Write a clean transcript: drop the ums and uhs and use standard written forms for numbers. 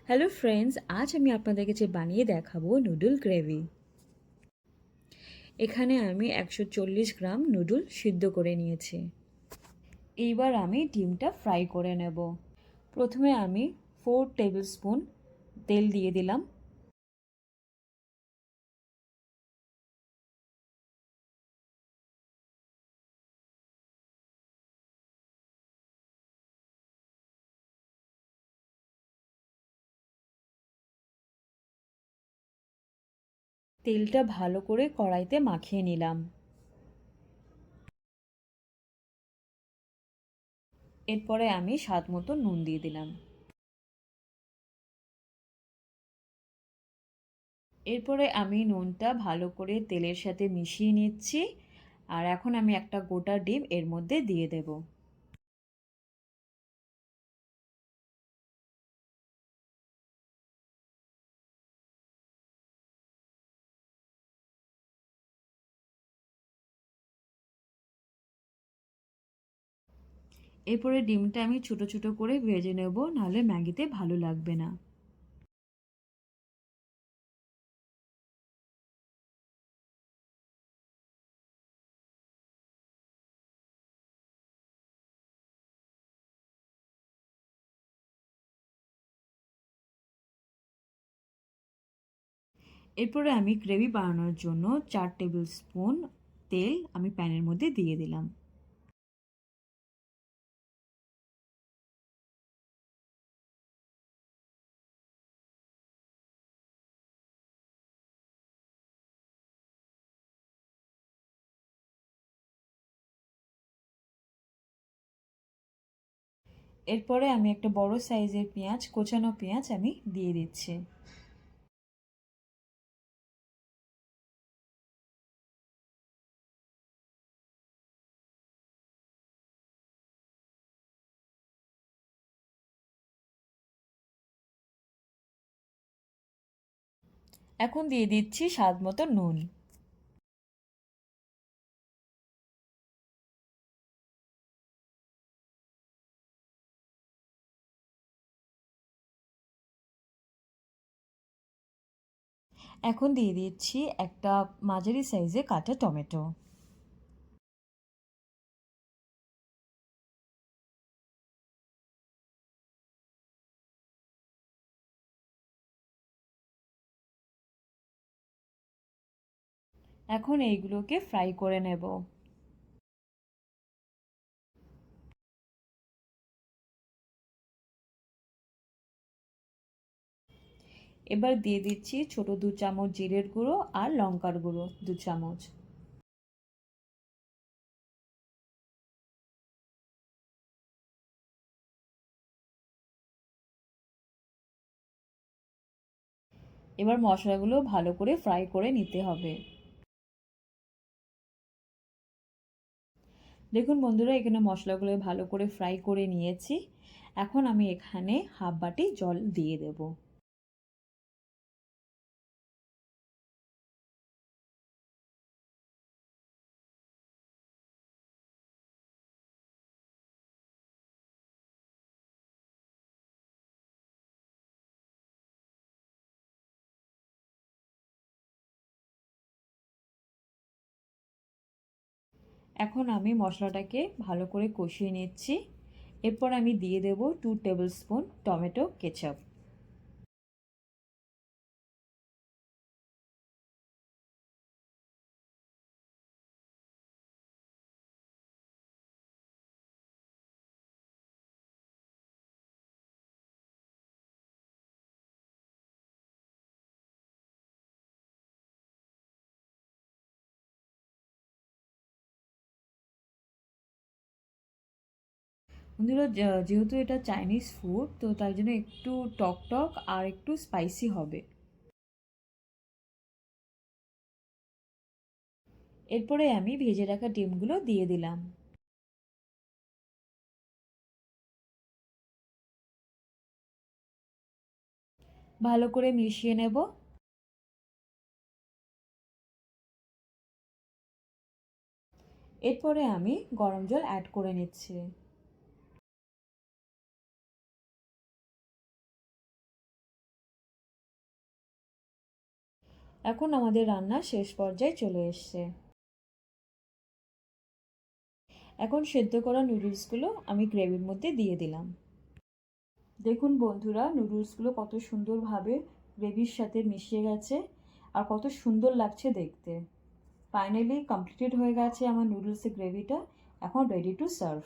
Hello friends, আজ আমি আপনাদের কাছে বানিয়ে দেখাবো নুডল গ্রেভি। এখানে আমি 140 গ্রাম নুডল সিদ্ধ করে নিয়েছি। এইবার আমি ডিমটা ফ্রাই করে নেব। প্রথমে আমি 4 টেবিল স্পুন তেল দিয়ে দিলাম। তেলটা ভালো করে কড়াইতে মাখিয়ে নিলাম। এরপরে আমি স্বাদ মতো নুন দিয়ে দিলাম। এরপরে আমি নুনটা ভালো করে তেলের সাথে মিশিয়ে নিচ্ছি। আর এখন আমি একটা গোটা ডিম এর মধ্যে দিয়ে দেব। এরপরে ডিমটা আমি ছোট ছোট করে ভেজে নেব, নাহলে ম্যাগিতে ভালো লাগবে না। এরপরে আমি গ্রেভি বানানোর জন্য 4 টেবিল স্পুন তেল আমি প্যানের মধ্যে দিয়ে দিলাম। এরপরে আমি একটা বড় সাইজের পেঁয়াজ, কোচানো পেঁয়াজ আমি দিয়ে দিচ্ছি। এখন দিয়ে দিচ্ছি স্বাদ মতো নুন। এখন দিয়ে দিচ্ছি একটা মাঝারি সাইজে কাটা টমেটো। এখন এইগুলোকে ফ্রাই করে নেব। এবার দিয়ে দিচ্ছি ছোট 2 চামচ জিরের গুঁড়ো আর লঙ্কার গুঁড়ো 2 চামচ। এবার মশলাগুলো ভালো করে ফ্রাই করে নিতে হবে। দেখুন বন্ধুরা, এখানে মশলাগুলো ভালো করে ফ্রাই করে নিয়েছি। এখন আমি এখানে হাফ বাটি জল দিয়ে দেব। এখন আমি মশলাটাকে ভালো করে কষিয়ে নিচ্ছি। এরপর আমি দিয়ে দেব 2 টেবিল স্পুন টমেটো কেচাপ। বন্ধুরা, যেহেতু এটা চাইনিজ ফুড, তো তাই জন্য একটু টক টক আর একটু স্পাইসি হবে। এরপরে আমি ভেজে রাখা ডিমগুলো দিয়ে দিলাম। ভালো করে মিশিয়ে নেব। এরপরে আমি গরম জল অ্যাড করে নিচ্ছি। এখন আমাদের রান্না শেষ পর্যায়ে চলে এসছে। এখন সেদ্ধ করা নুডলসগুলো আমি গ্রেভির মধ্যে দিয়ে দিলাম। দেখুন বন্ধুরা, নুডলসগুলো কত সুন্দরভাবে গ্রেভির সাথে মিশিয়ে গেছে আর কত সুন্দর লাগছে দেখতে। ফাইনালি কমপ্লিটেড হয়ে গেছে আমার নুডলসের গ্রেভিটা। এখন রেডি টু সার্ভ।